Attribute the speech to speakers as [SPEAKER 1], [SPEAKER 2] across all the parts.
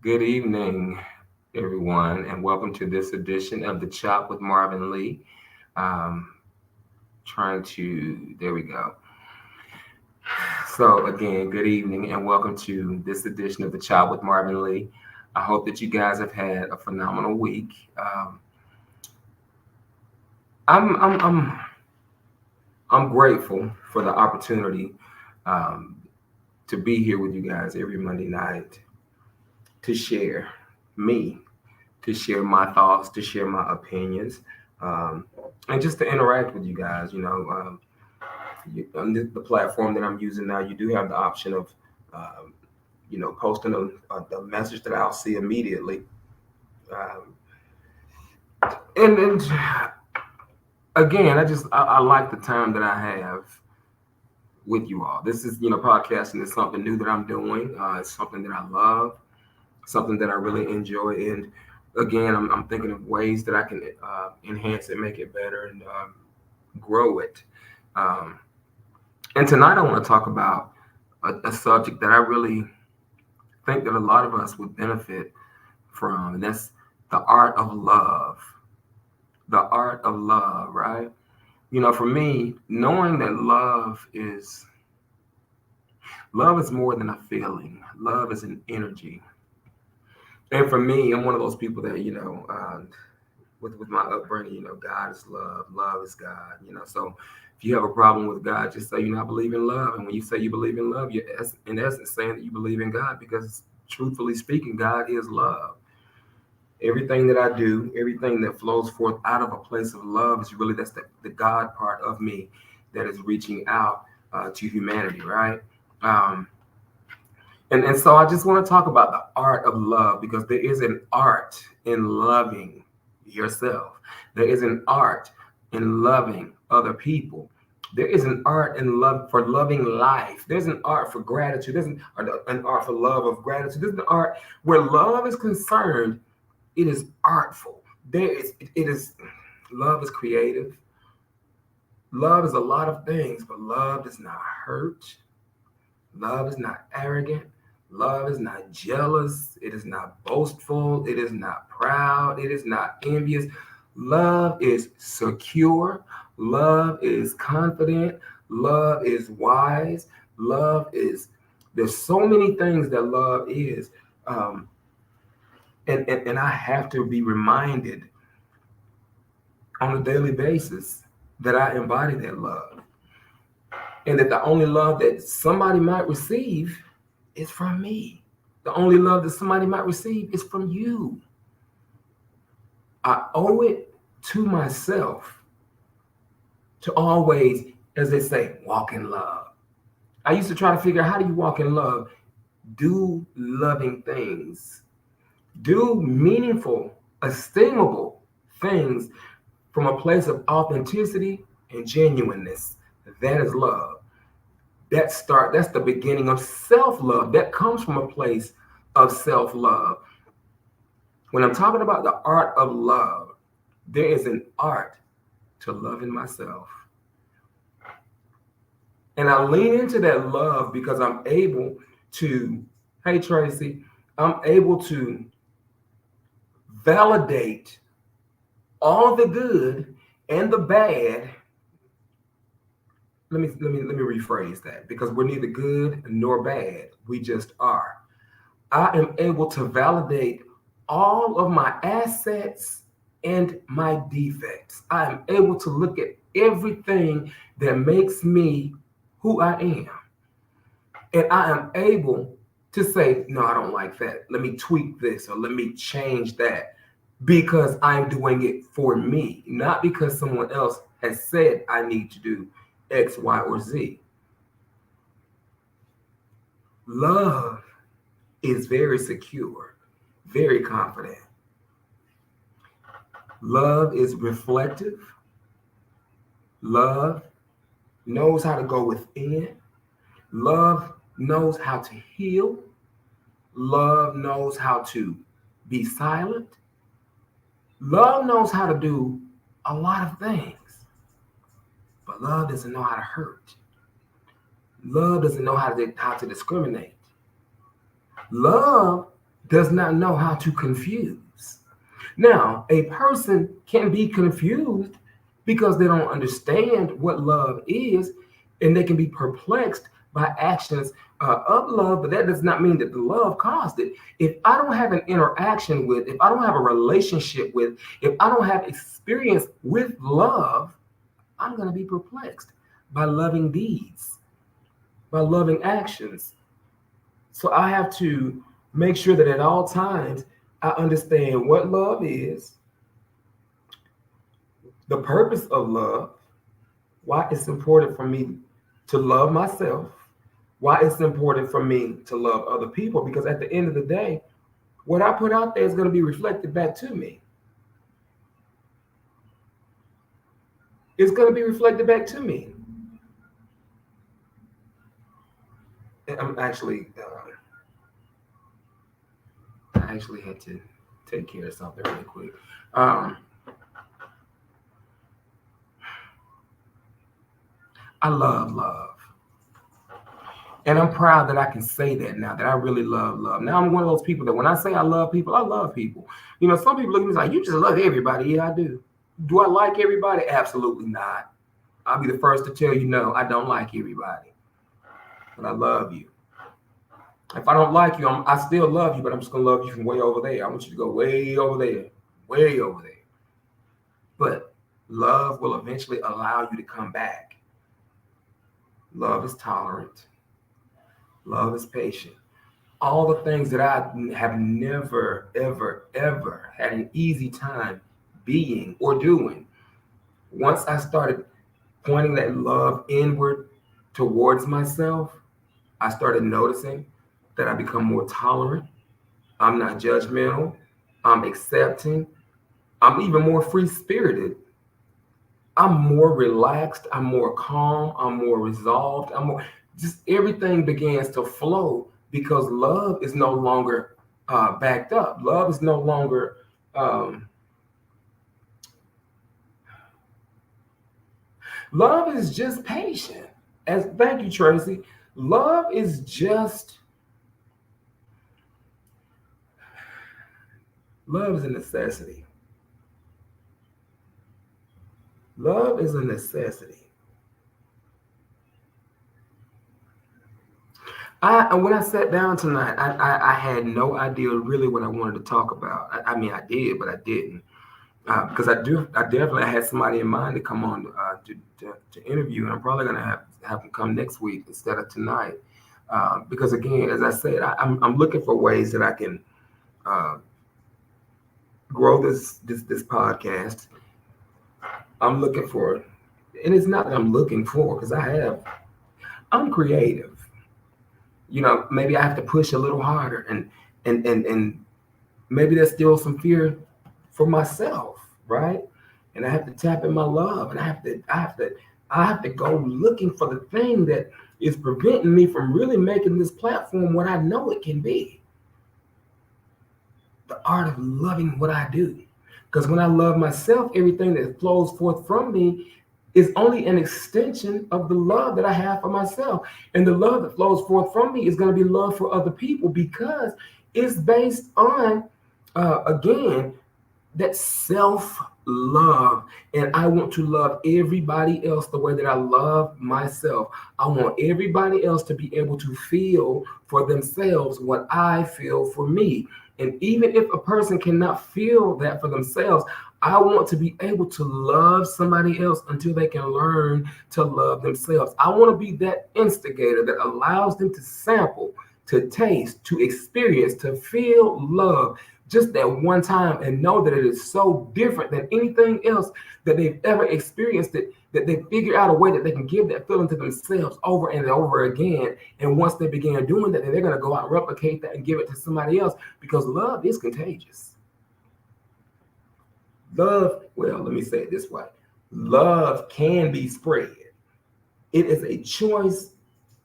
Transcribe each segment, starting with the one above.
[SPEAKER 1] Good evening, everyone, and welcome to this edition of The Chop with Marvin Lee. Um, there we go. So, again, good evening, and welcome to this edition of The Chop with Marvin Lee. I hope that you guys have had a phenomenal week. I'm, I'm, I'm, I'm grateful for the opportunity um, to be here with you guys every Monday night to share me to share my thoughts, to share my opinions, um, and just to interact with you guys. On the platform that I'm using now, you do have the option of, um, posting a message that I'll see immediately. Um, and again, I like the time that I have with you all. This is, podcasting is something new that I'm doing. It's something that I love, something that I really enjoy. And again, I'm thinking of ways that I can enhance it, make it better, and grow it. Um, and tonight I want to talk about a subject that I really think that a lot of us would benefit from, and that's the art of love. The art of love, right? For me, knowing that love is more than a feeling. Love is an energy. And for me, I'm one of those people that with my upbringing, God is love, love is God. So if you have a problem with God, just say I believe in love. And when you say you believe in love, you're in essence saying that you believe in God because, truthfully speaking, God is love. Everything that I do, everything that flows forth out of a place of love is really that's the God part of me that is reaching out to humanity, right? Um, and so I just want to talk about the art of love because there is an art in loving yourself. There is an art in loving other people. There is an art in love for loving life. There's an art for gratitude. An art for love of gratitude. There's an art where love is concerned. It is artful. It is love is creative. Love is a lot of things, but love does not hurt. Love is not arrogant. Love is not jealous. It is not boastful. It is not proud. It is not envious. Love is secure. Love is confident. Love is wise. Love is, there's so many things that love is. Um, and I have to be reminded on a daily basis that I embody that love. And that the only love that somebody might receive is from me. The only love that somebody might receive is from you. I owe it to myself to always, as they say, walk in love. I used to try to figure out how do you walk in love? Do loving things, do meaningful, estimable things from a place of authenticity and genuineness. That is love. That's the beginning of self-love. That comes from a place of self-love. When I'm talking about the art of love, there is an art to loving myself. And I lean into that love because I'm able to, hey Tracy, I'm able to validate all the good and the bad. Let me rephrase that because we're neither good nor bad. We just are. I am able to validate all of my assets and my defects. I am able to look at everything that makes me who I am. And I am able to say, no, I don't like that. Let me tweak this or let me change that because I'm doing it for me, not because someone else has said I need to do X, Y, or Z. Love is very secure, very confident. Love is reflective. Love knows how to go within. Love knows how to heal. Love knows how to be silent. Love knows how to do a lot of things, but love doesn't know how to hurt. Love doesn't know how to discriminate. Love does not know how to confuse. Now, a person can be confused because they don't understand what love is, and they can be perplexed by actions of love, but that does not mean that the love caused it. If I don't have an interaction with, if I don't have a relationship with, if I don't have experience with love, I'm going to be perplexed by loving deeds, by loving actions. So I have to make sure that at all times I understand what love is, the purpose of love, why it's important for me to love myself, why it's important for me to love other people, because at the end of the day, what I put out there is going to be reflected back to me. It's going to be reflected back to me. I'm actually, I actually had to take care of something really quick. Um, I love love. And I'm proud that I can say that now, that I really love love. Now I'm one of those people that when I say I love people, I love people. You know, some people look at me like, you just love everybody. Yeah, I do. Do I like everybody? Absolutely not. I'll be the first to tell you, no, I don't like everybody. But I love you. If I don't like you, I still love you, but I'm just going to love you from way over there. I want you to go way over there, way over there. But love will eventually allow you to come back. Love is tolerant. Love is patient. All the things that I have never, ever, ever had an easy time being or doing. Once I started pointing that love inward towards myself, I started noticing that I become more tolerant. I'm not judgmental. I'm accepting. I'm even more free spirited. I'm more relaxed. I'm more calm. I'm more resolved. I'm more, just everything begins to flow because love is no longer backed up. Love is no longer, um, love is just patient. As thank you, Tracy. Love is just, love is a necessity. Love is a necessity. When I sat down tonight, I had no idea really what I wanted to talk about. I mean, I did, but I didn't because I definitely had somebody in mind to come on to interview, and I'm probably gonna have them come next week instead of tonight. Because again, as I said, I'm looking for ways that I can uh, grow this podcast. I'm looking for, and it's not that I'm looking for because I'm creative. You know, maybe I have to push a little harder, and maybe there's still some fear for myself, right? And I have to tap in my love, and I have to go looking for the thing that is preventing me from really making this platform what I know it can be. The art of loving what I do. Because when I love myself, everything that flows forth from me is only an extension of the love that I have for myself. And the love that flows forth from me is going to be love for other people because it's based on, again, that self love. And I want to love everybody else the way that I love myself. I want everybody else to be able to feel for themselves what I feel for me. And even if a person cannot feel that for themselves, I want to be able to love somebody else until they can learn to love themselves. I want to be that instigator that allows them to sample, to taste, to experience, to feel love just that one time and know that it is so different than anything else that they've ever experienced it, that they figure out a way that they can give that feeling to themselves over and over again. And once they begin doing that, then they're going to go out and replicate that and give it to somebody else because love is contagious. Love, well, let me say it this way. Love can be spread. It is a choice,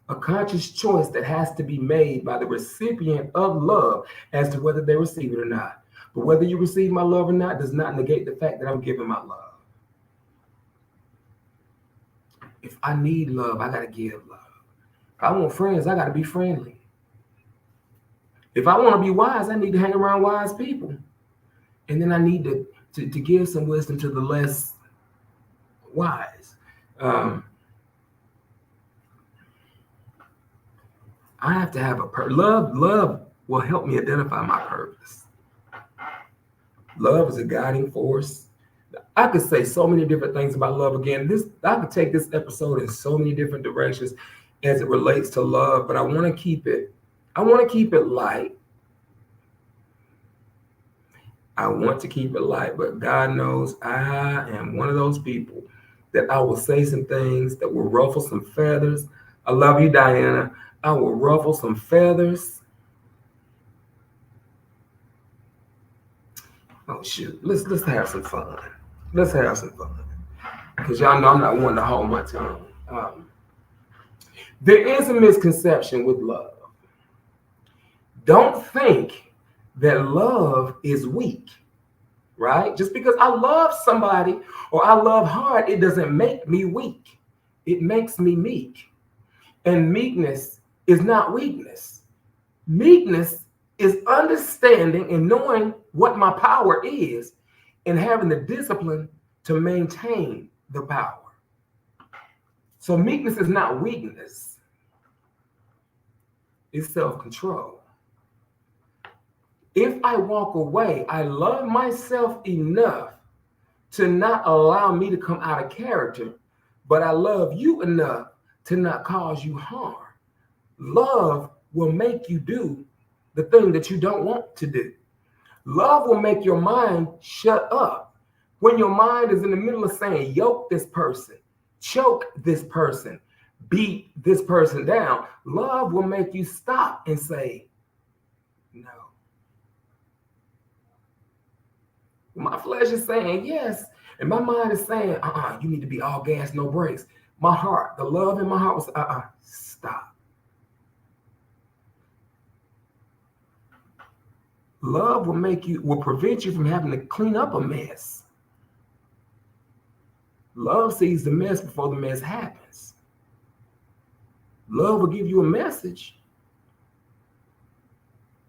[SPEAKER 1] a conscious choice that has to be made by the recipient of love as to whether they receive it or not. But whether you receive my love or not does not negate the fact that I'm giving my love. If I need love, I got to give love. If I want friends, I got to be friendly. If I want to be wise, I need to hang around wise people. And then I need to give some wisdom to the less wise. Um, I have to have love. Love will help me identify my purpose. Love is a guiding force. I could say so many different things about love. Again, I could take this episode in so many different directions as it relates to love, but I want to keep it. I want to keep it light. I want to keep it light, but God knows I am one of those people that I will say some things that will ruffle some feathers. I love you, Diana. I will ruffle some feathers. Oh shoot, let's have some fun. Let's have some fun, because y'all know I'm not one to hold my tongue. There is a misconception with love. Don't think that love is weak, right? Just because I love somebody or I love hard, it doesn't make me weak. It makes me meek. And meekness is not weakness. Meekness is understanding and knowing what my power is and having the discipline to maintain the power. So meekness is not weakness. It's self-control. If I walk away, I love myself enough to not allow me to come out of character, but I love you enough to not cause you harm. Love will make you do the thing that you don't want to do. Love will make your mind shut up. When your mind is in the middle of saying, yoke this person, choke this person, beat this person down, love will make you stop and say, no. My flesh is saying yes, and my mind is saying, you need to be all gas, no brakes. My heart, the love in my heart was, stop. Love will prevent you from having to clean up a mess. Love sees the mess before the mess happens. Love will give you a message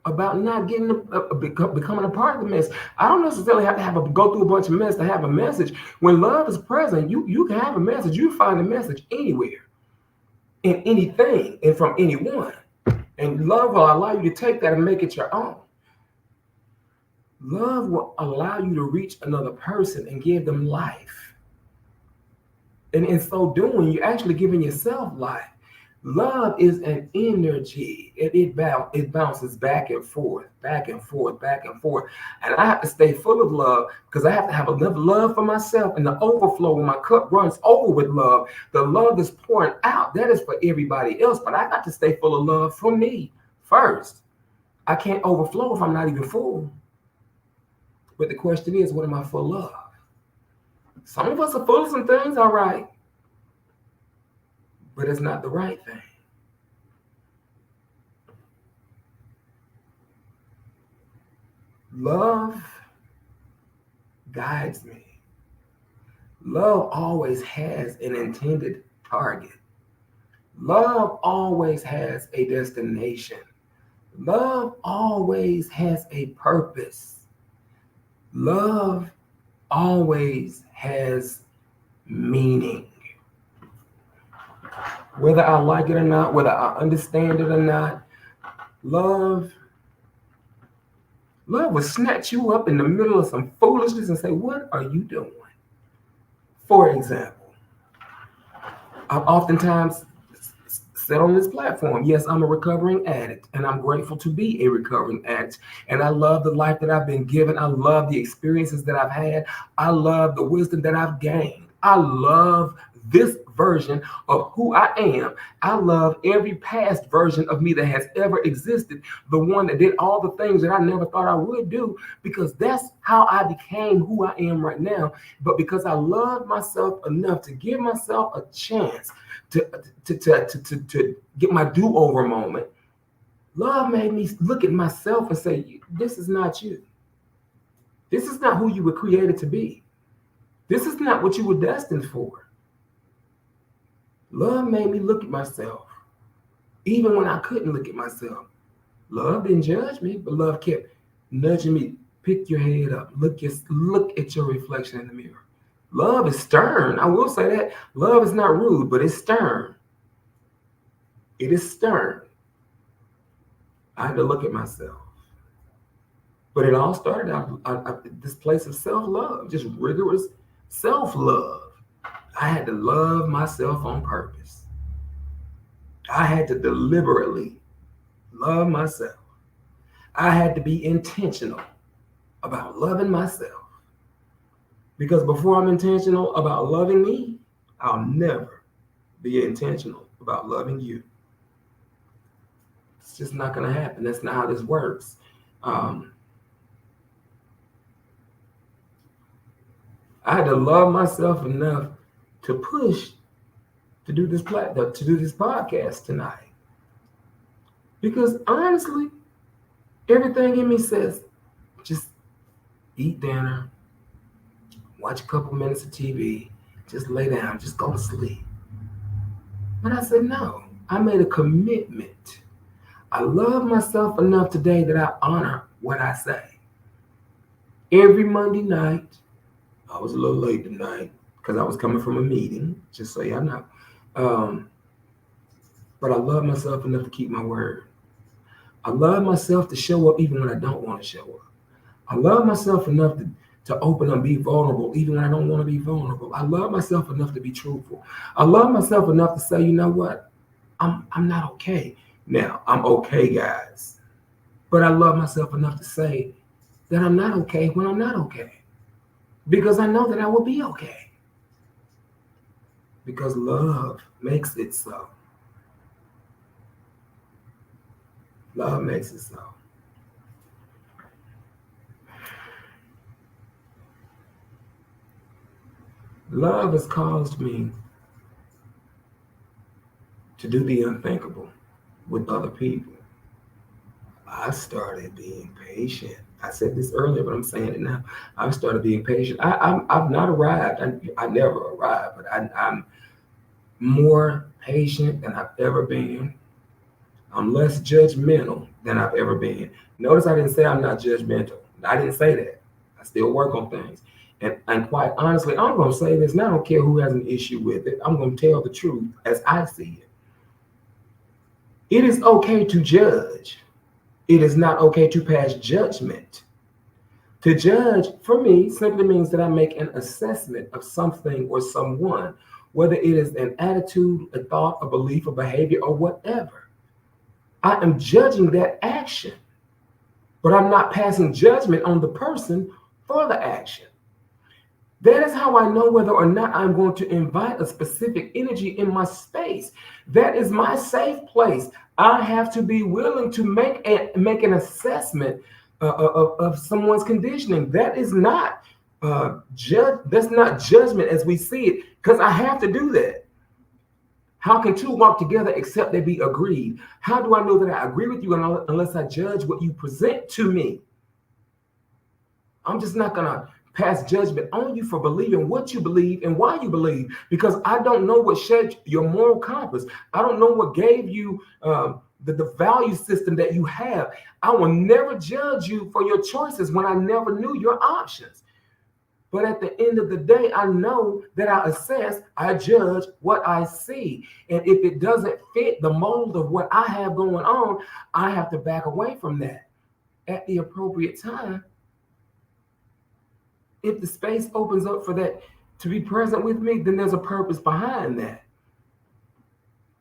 [SPEAKER 1] about not becoming a part of the mess. I don't necessarily have to go through a bunch of mess to have a message. When love is present, you can have a message. You find a message anywhere, in anything, and from anyone. And love will allow you to take that and make it your own. Love will allow you to reach another person and give them life. And in so doing, you're actually giving yourself life. Love is an energy. It bounces back and forth, back and forth, back and forth. And I have to stay full of love because I have to have enough love for myself, and the overflow when my cup runs over with love, the love is pouring out. That is for everybody else, but I got to stay full of love for me first. I can't overflow if I'm not even full. But the question is, what am I full of? Some of us are full of some things, all right, but it's not the right thing. Love guides me. Love always has an intended target. Love always has a destination. Love always has a purpose. Love always has meaning. Whether I like it or not, whether I understand it or not, love will snatch you up in the middle of some foolishness and say, what are you doing? For example, I've oftentimes said on this platform, yes, I'm a recovering addict, and I'm grateful to be a recovering addict. And I love the life that I've been given. I love the experiences that I've had. I love the wisdom that I've gained. I love this version of who I am. I love every past version of me that has ever existed, the one that did all the things that I never thought I would do, because that's how I became who I am right now. But because I love myself enough to give myself a chance to get my do-over moment, love made me look at myself and say, this is not you. This is not who you were created to be. This is not what you were destined for. Love made me look at myself, even when I couldn't look at myself. Love didn't judge me, but love kept nudging me. Pick your head up. Look at your reflection in the mirror. Love is stern. I will say that. Love is not rude, but it's stern. It is stern. I had to look at myself. But it all started out at this place of self-love, just rigorous self-love. I had to love myself on purpose. I had to deliberately love myself. I had to be intentional about loving myself. Because before I'm intentional about loving me, I'll never be intentional about loving you. It's just not going to happen. That's not how this works. I had to love myself enough to push to do this podcast tonight. Because honestly, everything in me says, just eat dinner, watch a couple minutes of TV, just lay down, just go to sleep. But I said, no, I made a commitment. I love myself enough today that I honor what I say. Every Monday night, I was a little late tonight because I was coming from a meeting, just so y'all know. But I love myself enough to keep my word. I love myself to show up even when I don't want to show up. I love myself enough to open and be vulnerable even when I don't want to be vulnerable. I love myself enough to be truthful. I love myself enough to say, you know what? I'm not okay. Now, I'm okay, guys. But I love myself enough to say that I'm not okay when I'm not okay. Because I know that I will be okay. Because love makes it so. Love makes it so. Love has caused me to do the unthinkable with other people. I started being patient. I said this earlier, but I'm saying it now. I've started being patient. I've not arrived. I never arrived, but I'm more patient than I've ever been. I'm less judgmental than I've ever been. Notice I didn't say I'm not judgmental. I didn't say that. I still work on things. And quite honestly, I'm going to say this, and I don't care who has an issue with it. I'm going to tell the truth as I see it. It is okay to judge. It is not okay to pass judgment. To judge, for me, simply means that I make an assessment of something or someone, whether it is an attitude, a thought, a belief, a behavior, or whatever. I am judging that action, but I'm not passing judgment on the person for the action. That is how I know whether or not I'm going to invite a specific energy in my space. That is my safe place. I have to be willing to make an assessment of someone's conditioning. That is not that's not judgment as we see it, because I have to do that. How can two walk together except they be agreed? How do I know that I agree with you unless I judge what you present to me? I'm just not going to pass judgment on you for believing what you believe and why you believe, because I don't know what shaped your moral compass. I don't know what gave you the value system that you have. I will never judge you for your choices when I never knew your options. But at the end of the day, I know that I assess, I judge what I see. And if it doesn't fit the mold of what I have going on, I have to back away from that at the appropriate time. If the space opens up for that to be present with me, then there's a purpose behind that.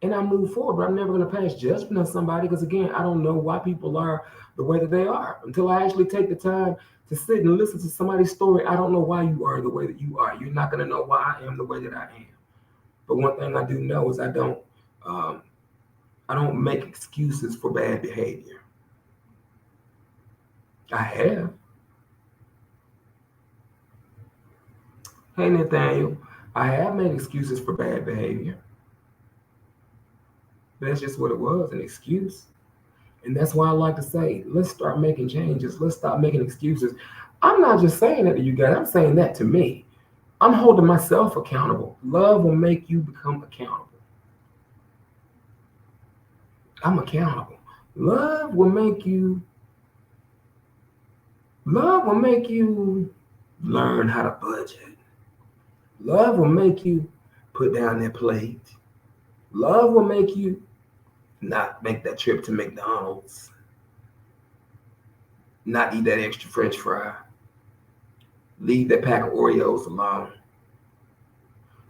[SPEAKER 1] And I move forward, but I'm never going to pass judgment on somebody, because again, I don't know why people are the way that they are. Until I actually take the time to sit and listen to somebody's story, I don't know why you are the way that you are. You're not going to know why I am the way that I am. But one thing I do know is I don't make excuses for bad behavior. I have. Hey, Nathaniel, I have made excuses for bad behavior. That's just what it was, an excuse. And that's why I like to say, let's start making changes. Let's stop making excuses. I'm not just saying that to you guys. I'm saying that to me. I'm holding myself accountable. Love will make you become accountable. I'm accountable. Love will make you love will make you learn how to budget. Love will make you put down that plate. Love will make you not make that trip to McDonald's, not eat that extra French fry, leave that pack of Oreos alone.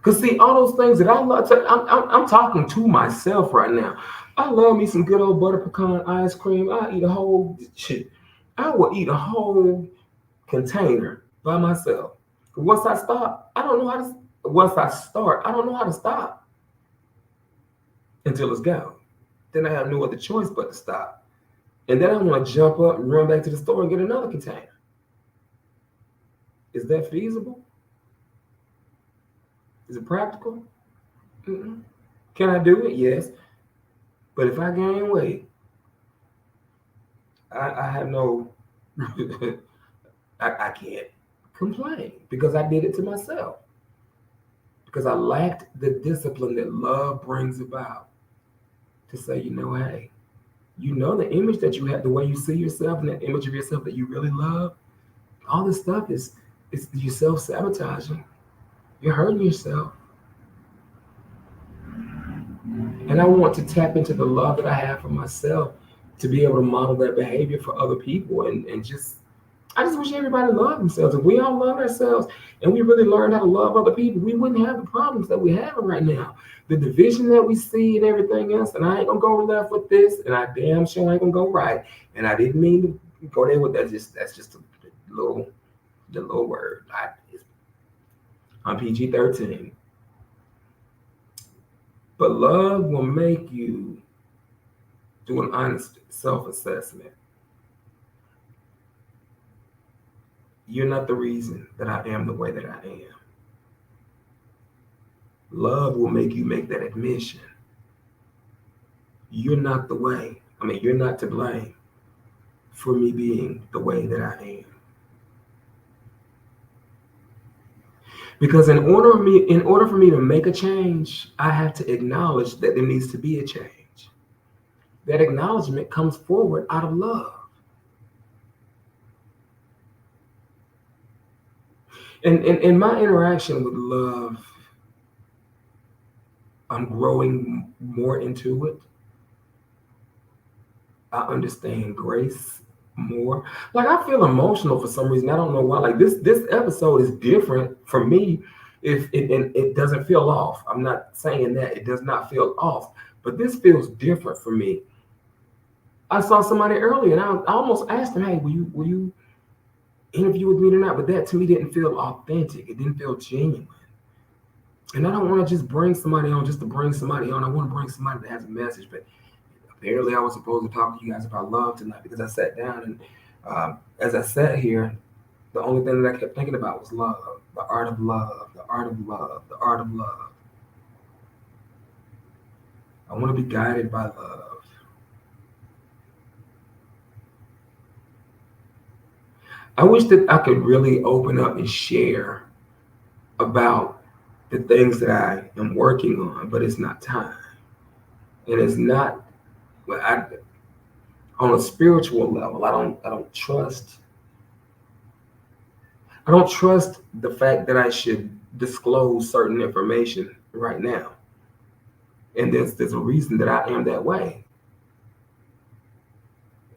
[SPEAKER 1] Cause see, all those things that I love, I'm talking to myself right now. I love me some good old butter pecan ice cream. I eat a whole shit. I will eat a whole container by myself. Once I stop, I don't know how to. Once I start, I don't know how to stop until it's gone. Then I have no other choice but to stop. And then I want to jump up and run back to the store and get another container. Is that feasible? Is it practical? Mm-mm. Can I do it? Yes. But if I gain weight, I have no, I can't complain because I did it to myself. Because I lacked the discipline that love brings about to say, hey, the image that you have, the way you see yourself and that image of yourself that you really love, all this stuff is you self-sabotaging. You're hurting yourself. And I want to tap into the love that I have for myself to be able to model that behavior for other people and just I just wish everybody loved themselves. If we all loved ourselves and we really learned how to love other people, we wouldn't have the problems that we're having right now. The division that we see and everything else, and I ain't gonna go left with this, and I damn sure ain't gonna go right. And I didn't mean to go there with that. That's just a the little word. I'm PG-13. But love will make you do an honest self-assessment. You're not the reason that I am the way that I am. Love will make you make that admission. You're not the way. You're not to blame for me being the way that I am. Because in order for me to make a change, I have to acknowledge that there needs to be a change. That acknowledgement comes forward out of love. And in my interaction with love, I'm growing more into it. I understand grace more. Like I feel emotional for some reason. I don't know why. Like this episode is different for me. If it doesn't feel off. I'm not saying that it does not feel off, but this feels different for me. I saw somebody earlier, and I almost asked them, "Hey, will you interview with me tonight?" But that to me didn't feel authentic. It didn't feel genuine. And I don't want to just bring somebody on just to bring somebody on. I want to bring somebody that has a message. But apparently, I was supposed to talk to you guys about love tonight because I sat down and as I sat here, the only thing that I kept thinking about was love, the art of love, the art of love, the art of love. I want to be guided by love. I wish that I could really open up and share about the things that I am working on, but it's not time. And it's not on a spiritual level. I don't trust the fact that I should disclose certain information right now. And there's a reason that I am that way.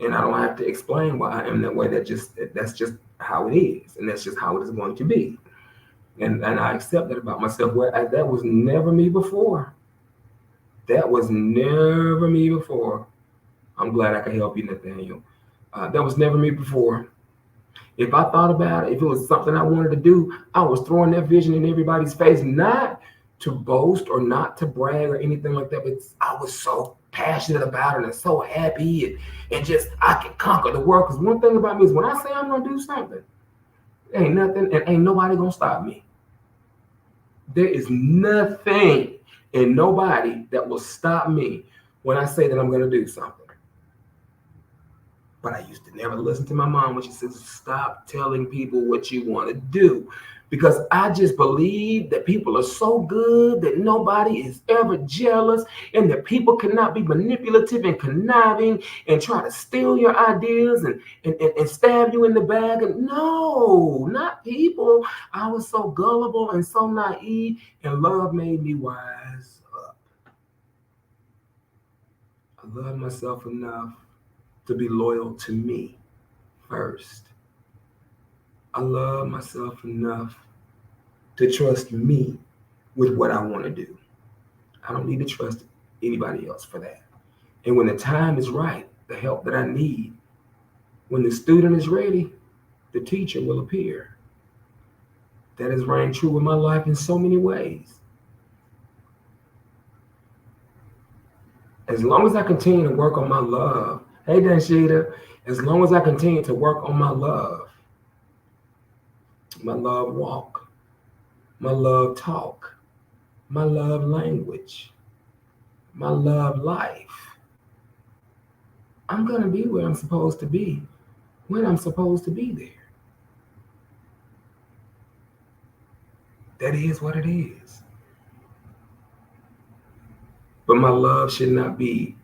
[SPEAKER 1] And I don't have to explain why I am that way. That's just how it is, and that's just how it is going to be. And I accept that about myself. Whereas that was never me before. That was never me before. I'm glad I could help you, Nathaniel. That was never me before. If I thought about it, if it was something I wanted to do, I was throwing that vision in everybody's face, not to boast or not to brag or anything like that, but I was so passionate about it and so happy and just I can conquer the world. Because one thing about me is when I say I'm gonna do something, ain't nothing and ain't nobody gonna stop me. There is nothing and nobody that will stop me when I say that I'm gonna do something. But I used to never listen to my mom when she says, stop telling people what you want to do. Because I just believe that people are so good that nobody is ever jealous and that people cannot be manipulative and conniving and try to steal your ideas and stab you in the back. And no, not people. I was so gullible and so naive, and love made me wise up. I love myself enough to be loyal to me first. I love myself enough to trust me with what I want to do. I don't need to trust anybody else for that. And when the time is right, the help that I need, when the student is ready, the teacher will appear. That has rang true in my life in so many ways. As long as I continue to work on my love, hey Danshita, as long as I continue to work on my love walk, my love talk, my love language, my love life, I'm going to be where I'm supposed to be when I'm supposed to be there. That is what it is. But my love should not be,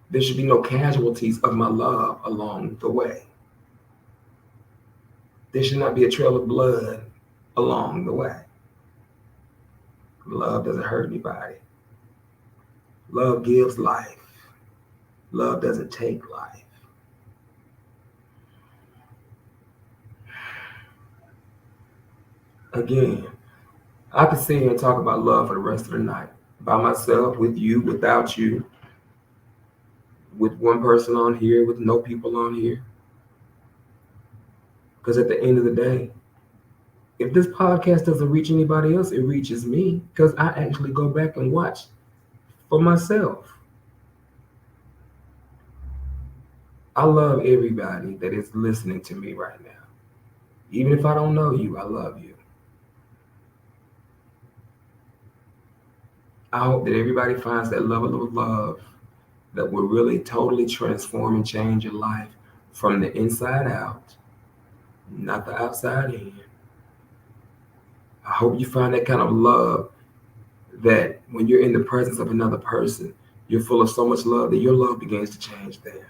[SPEAKER 1] there should be no casualties of my love along the way. There should not be a trail of blood along the way. Love doesn't hurt anybody. Love gives life. Love doesn't take life. Again, I could sit here and talk about love for the rest of the night. By myself, with you, without you, with one person on here, with no people on here. Because at the end of the day, if this podcast doesn't reach anybody else, it reaches me because I actually go back and watch for myself. I love everybody that is listening to me right now. Even if I don't know you, I love you. I hope that everybody finds that level of love that will really totally transform and change your life from the inside out, not the outside in. I hope you find that kind of love that when you're in the presence of another person, you're full of so much love that your love begins to change them.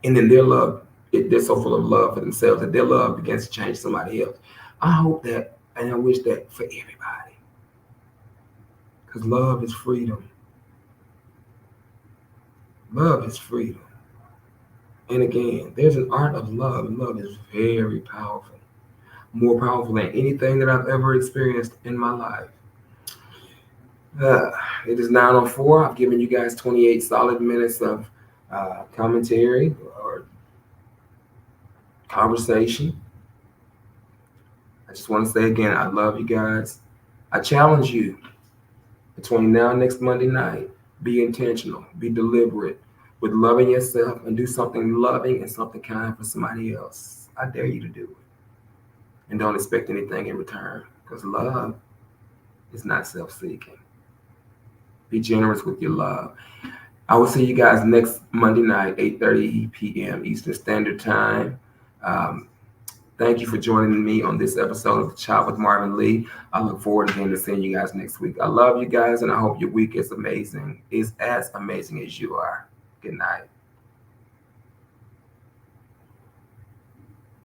[SPEAKER 1] And then their love, they're so full of love for themselves that their love begins to change somebody else. I hope that, and I wish that for everybody. Because love is freedom. Love is freedom. And again, there's an art of love, and love is very powerful. More powerful than anything that I've ever experienced in my life. It is 9:04. I've given you guys 28 solid minutes of commentary or conversation. I just want to say again, I love you guys. I challenge you between now and next Monday night, be intentional, be deliberate with loving yourself and do something loving and something kind for somebody else. I dare you to do it. And don't expect anything in return because love is not self-seeking. Be generous with your love. I will see you guys next Monday night, 8:30 p.m. Eastern Standard Time. Thank you for joining me on this episode of The Chat with Marvin Lee. I look forward again to seeing you guys next week. I love you guys, and I hope your week is amazing, is as amazing as you are. Good night.